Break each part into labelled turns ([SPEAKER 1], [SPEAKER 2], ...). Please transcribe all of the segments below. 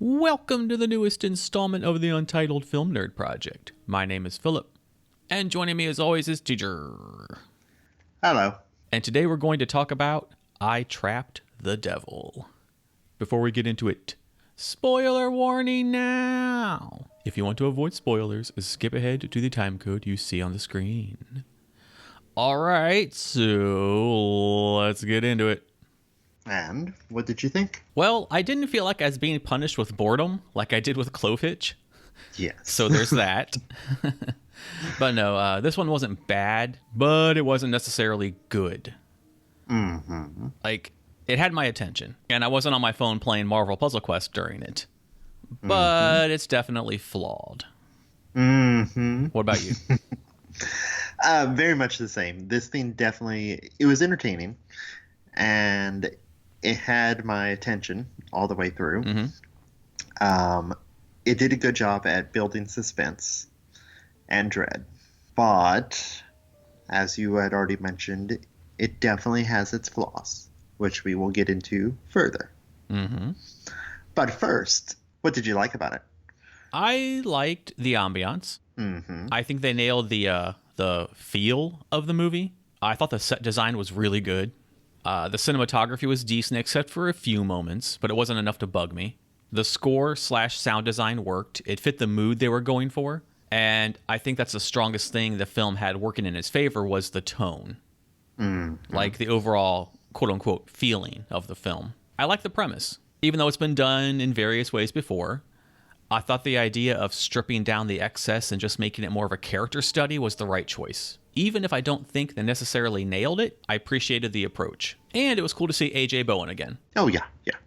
[SPEAKER 1] Welcome to the newest installment of the Untitled Film Nerd Project. My name is Philip, and joining me as always is Teacher.
[SPEAKER 2] Hello.
[SPEAKER 1] And today we're going to talk about I Trapped the Devil. Before we get into it, spoiler warning now! If you want to avoid spoilers, skip ahead to the time code you see on the screen. Alright, so let's get into it.
[SPEAKER 2] And what did you think?
[SPEAKER 1] Well, I didn't feel like I was being punished with boredom like I did with Clovehitch.
[SPEAKER 2] Yes.
[SPEAKER 1] So there's that. But no, this one wasn't bad, but it wasn't necessarily good.
[SPEAKER 2] Mm-hmm.
[SPEAKER 1] Like, it had my attention, and I wasn't on my phone playing Marvel Puzzle Quest during it. But it's definitely flawed.
[SPEAKER 2] Mm-hmm.
[SPEAKER 1] What about you?
[SPEAKER 2] Very much the same. This thing definitely, it was entertaining, and it had my attention all the way through.
[SPEAKER 1] Mm-hmm.
[SPEAKER 2] It did a good job at building suspense and dread. But, as you had already mentioned, it definitely has its flaws, which we will get into further.
[SPEAKER 1] Mm-hmm.
[SPEAKER 2] But first, what did you like about it?
[SPEAKER 1] I liked the ambiance.
[SPEAKER 2] Mm-hmm.
[SPEAKER 1] I think they nailed the feel of the movie. I thought the set design was really good. The cinematography was decent except for a few moments, but it wasn't enough to bug me. The score/sound design worked. It fit the mood they were going for. And I think that's the strongest thing the film had working in its favor was the tone.
[SPEAKER 2] Mm-hmm.
[SPEAKER 1] Like the overall quote-unquote feeling of the film. I like the premise. Even though it's been done in various ways before, I thought the idea of stripping down the excess and just making it more of a character study was the right choice. Even if I don't think they necessarily nailed it, I appreciated the approach. And it was cool to see AJ Bowen again.
[SPEAKER 2] Oh, yeah.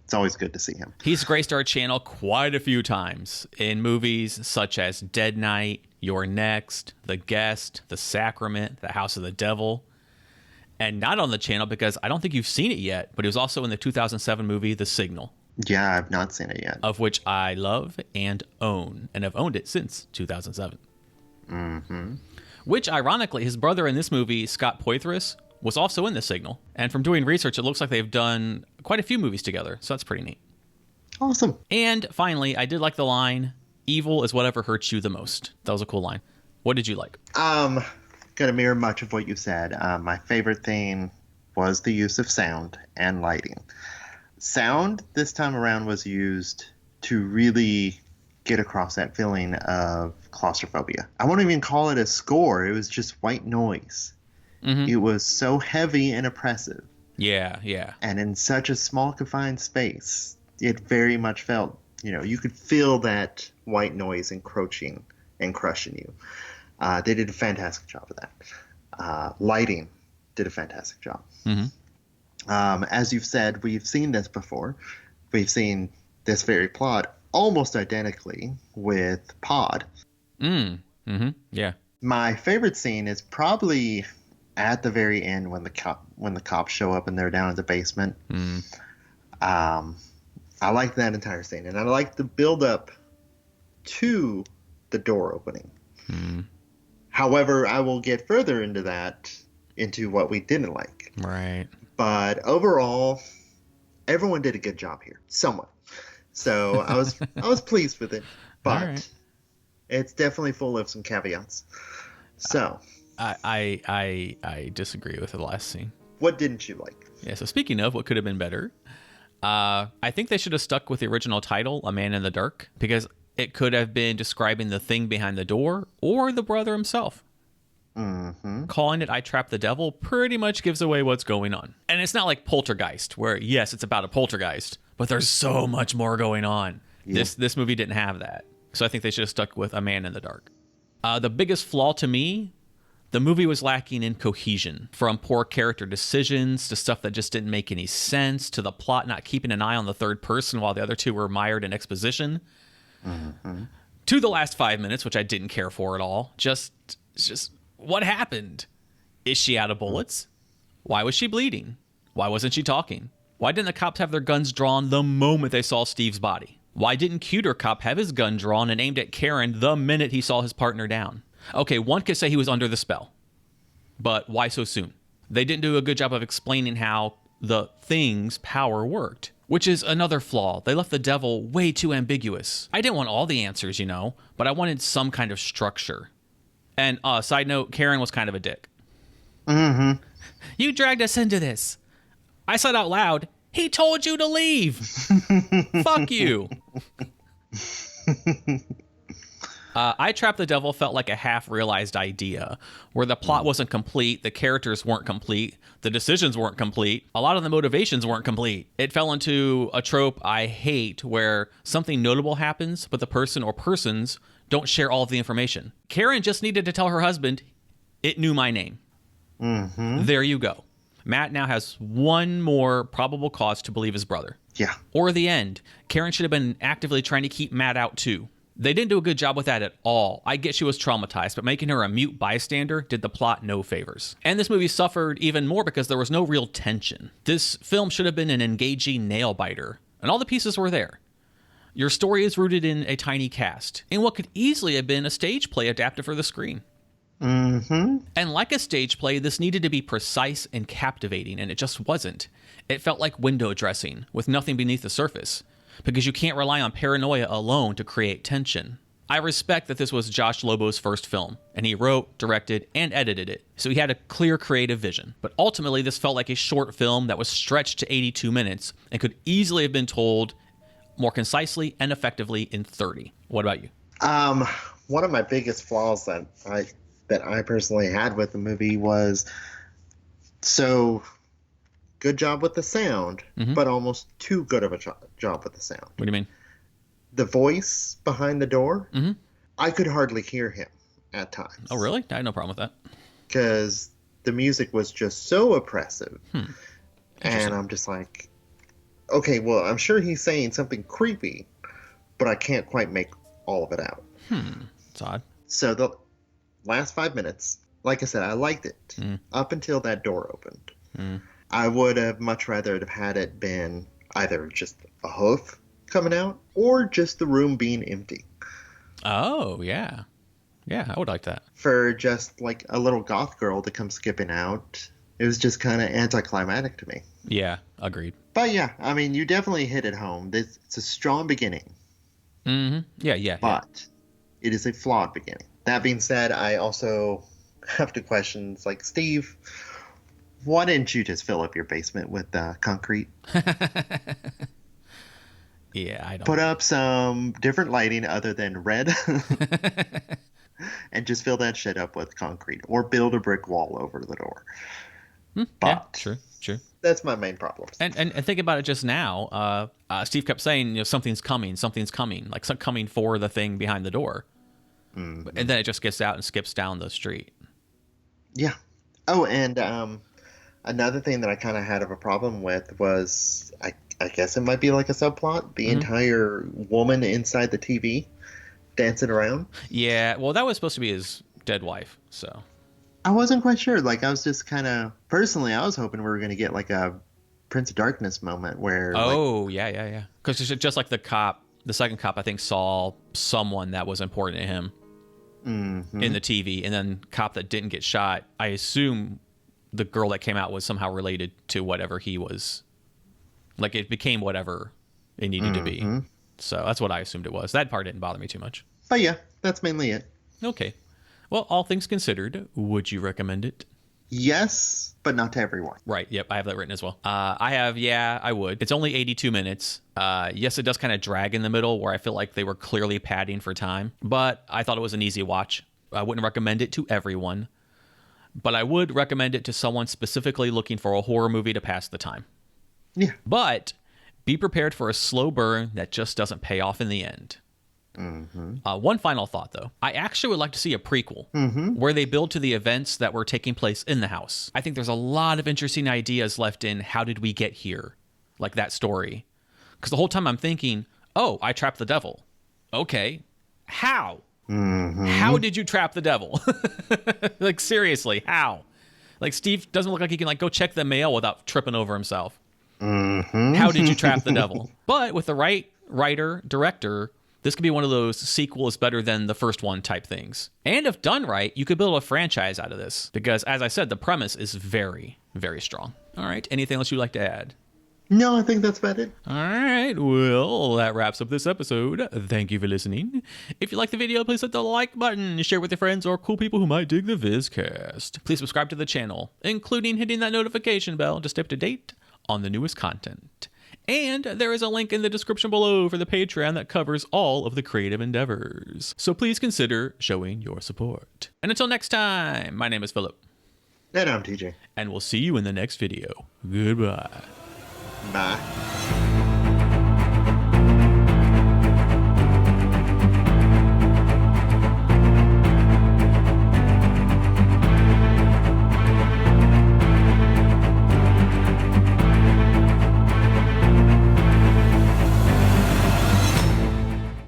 [SPEAKER 2] It's always good to see him.
[SPEAKER 1] He's graced our channel quite a few times in movies such as Dead Night, You're Next, The Guest, The Sacrament, The House of the Devil. And not on the channel because I don't think you've seen it yet, but he was also in the 2007 movie The Signal.
[SPEAKER 2] Yeah, I've not seen it yet.
[SPEAKER 1] Of which I love and own, and have owned it since 2007.
[SPEAKER 2] Mm-hmm.
[SPEAKER 1] Which, ironically, his brother in this movie, Scott Poitras, was also in The Signal. And from doing research, it looks like they've done quite a few movies together, so that's pretty neat.
[SPEAKER 2] Awesome.
[SPEAKER 1] And finally, I did like the line, "Evil is whatever hurts you the most." That was a cool line. What did you like?
[SPEAKER 2] Gonna mirror much of what you said. My favorite thing was the use of sound and lighting. Sound this time around was used to really get across that feeling of claustrophobia. I won't even call it a score. It was just white noise.
[SPEAKER 1] Mm-hmm.
[SPEAKER 2] It was so heavy and oppressive.
[SPEAKER 1] Yeah.
[SPEAKER 2] And in such a small confined space, it very much felt, you could feel that white noise encroaching and crushing you. They did a fantastic job of that. Lighting did a fantastic job.
[SPEAKER 1] Mm-hmm.
[SPEAKER 2] As you've said, we've seen this before. We've seen this very plot almost identically with Pod.
[SPEAKER 1] Mm-hmm. Yeah.
[SPEAKER 2] My favorite scene is probably at the very end when the cops show up and they're down in the basement.
[SPEAKER 1] Mm.
[SPEAKER 2] I like that entire scene, and I like the build up to the door opening.
[SPEAKER 1] Mm.
[SPEAKER 2] However, I will get further into what we didn't like.
[SPEAKER 1] Right.
[SPEAKER 2] But overall, everyone did a good job here, somewhat. So I was pleased with it, but
[SPEAKER 1] right.
[SPEAKER 2] It's definitely full of some caveats. So
[SPEAKER 1] I disagree with the last scene.
[SPEAKER 2] What didn't you like?
[SPEAKER 1] Yeah. So speaking of what could have been better, I think they should have stuck with the original title, "A Man in the Dark," because it could have been describing the thing behind the door or the brother himself.
[SPEAKER 2] Mm-hmm.
[SPEAKER 1] Calling it "I Trapped the Devil" pretty much gives away what's going on. And it's not like Poltergeist, where, yes, it's about a poltergeist, but there's so much more going on. Yeah. This movie didn't have that. So I think they should have stuck with "A Man in the Dark." The biggest flaw to me, the movie was lacking in cohesion. From poor character decisions to stuff that just didn't make any sense, to the plot not keeping an eye on the third person while the other two were mired in exposition.
[SPEAKER 2] Mm-hmm.
[SPEAKER 1] To the last 5 minutes, which I didn't care for at all. Just what happened? Is she out of bullets? Why was she bleeding? Why wasn't she talking? Why didn't the cops have their guns drawn the moment they saw Steve's body? Why didn't Cuter Cop have his gun drawn and aimed at Karen the minute he saw his partner down? Okay, one could say he was under the spell, but why so soon? They didn't do a good job of explaining how the thing's power worked, which is another flaw. They left the devil way too ambiguous. I didn't want all the answers, but I wanted some kind of structure. And side note, Karen was kind of a dick.
[SPEAKER 2] Mm-hmm.
[SPEAKER 1] You dragged us into this. I said out loud, he told you to leave. Fuck you. I Trapped the Devil felt like a half-realized idea, where the plot wasn't complete, the characters weren't complete, the decisions weren't complete, a lot of the motivations weren't complete. It fell into a trope I hate, where something notable happens, but the person or persons don't share all of the information. Karen just needed to tell her husband, it knew my name.
[SPEAKER 2] Mm-hmm.
[SPEAKER 1] There you go. Matt now has one more probable cause to believe his brother.
[SPEAKER 2] Yeah.
[SPEAKER 1] Or the end. Karen should have been actively trying to keep Matt out too. They didn't do a good job with that at all. I get she was traumatized, but making her a mute bystander did the plot no favors. And this movie suffered even more because there was no real tension. This film should have been an engaging nail-biter, and all the pieces were there. Your story is rooted in a tiny cast, in what could easily have been a stage play adapted for the screen.
[SPEAKER 2] Mm-hmm.
[SPEAKER 1] And like a stage play, this needed to be precise and captivating, and it just wasn't. It felt like window dressing, with nothing beneath the surface, because you can't rely on paranoia alone to create tension. I respect that this was Josh Lobo's first film, and he wrote, directed, and edited it, so he had a clear creative vision. But ultimately, this felt like a short film that was stretched to 82 minutes and could easily have been told more concisely and effectively in 30. What about you?
[SPEAKER 2] One of my biggest flaws that I personally had with the movie was good job with the sound, but almost too good of a job with the sound.
[SPEAKER 1] What do you mean?
[SPEAKER 2] The voice behind the door, I could hardly hear him at times.
[SPEAKER 1] Oh, really? I had no problem with that.
[SPEAKER 2] Because the music was just so oppressive. And I'm just like, okay, well, I'm sure he's saying something creepy, but I can't quite make all of it out.
[SPEAKER 1] It's odd.
[SPEAKER 2] So the last 5 minutes, like I said, I liked it up until that door opened. I would have much rather have had it been either just a hoof coming out or just the room being empty.
[SPEAKER 1] Oh, yeah. Yeah, I would like that.
[SPEAKER 2] For just like a little goth girl to come skipping out, it was just kind of anticlimactic to me.
[SPEAKER 1] Yeah, agreed.
[SPEAKER 2] But yeah, I mean, you definitely hit it home. It's a strong beginning.
[SPEAKER 1] Yeah.
[SPEAKER 2] But it is a flawed beginning. That being said, I also have to question, like, Steve, why didn't you just fill up your basement with concrete?
[SPEAKER 1] Yeah, I don't.
[SPEAKER 2] Put up some different lighting other than red and just fill that shit up with concrete or build a brick wall over the door. But
[SPEAKER 1] yeah, true.
[SPEAKER 2] That's my main problem.
[SPEAKER 1] And think about it just now. Steve kept saying, something's coming, like something coming for the thing behind the door. And then it just gets out and skips down the street.
[SPEAKER 2] Yeah. Oh, and another thing that I kind of had of a problem with was, I guess it might be like a subplot, the entire woman inside the TV dancing around.
[SPEAKER 1] Yeah, well, that was supposed to be his dead wife, so.
[SPEAKER 2] I wasn't quite sure. Like, I was just kind of, personally, I was hoping we were going to get like a Prince of Darkness moment where.
[SPEAKER 1] Oh, yeah. Because just like the second cop, I think, saw someone that was important to him in the TV, and then cop that didn't get shot, I assume the girl that came out was somehow related to whatever he was. Like, it became whatever it needed to be. So that's what I assumed it was. That part didn't bother me too much.
[SPEAKER 2] But yeah, that's mainly it.
[SPEAKER 1] Okay. Well, all things considered, would you recommend it?
[SPEAKER 2] Yes, but not to everyone.
[SPEAKER 1] Right. Yep. I have that written as well. I would. It's only 82 minutes. Yes, it does kind of drag in the middle where I feel like they were clearly padding for time, but I thought it was an easy watch. I wouldn't recommend it to everyone, but I would recommend it to someone specifically looking for a horror movie to pass the time.
[SPEAKER 2] Yeah.
[SPEAKER 1] But be prepared for a slow burn that just doesn't pay off in the end. One final thought, though. I actually would like to see a prequel where they build to the events that were taking place in the house. I think there's a lot of interesting ideas left in how did we get here, like that story. Because the whole time I'm thinking, oh, I trapped the devil. Okay, how? How did you trap the devil? Like, seriously, how? Like, Steve doesn't look like he can like go check the mail without tripping over himself. How did you trap the devil? But with the right writer, director, this could be one of those sequel is better than the first one type things. And if done right, you could build a franchise out of this. Because, as I said, the premise is very, very strong. All right, anything else you'd like to add?
[SPEAKER 2] No, I think that's about it.
[SPEAKER 1] All right, well, that wraps up this episode. Thank you for listening. If you like the video, please hit the like button, share with your friends or cool people who might dig the Vizcast. Please subscribe to the channel, including hitting that notification bell to stay up to date on the newest content. And there is a link in the description below for the Patreon that covers all of the creative endeavors. So please consider showing your support. And until next time, my name is Philip.
[SPEAKER 2] And I'm TJ.
[SPEAKER 1] And we'll see you in the next video. Goodbye.
[SPEAKER 2] Bye.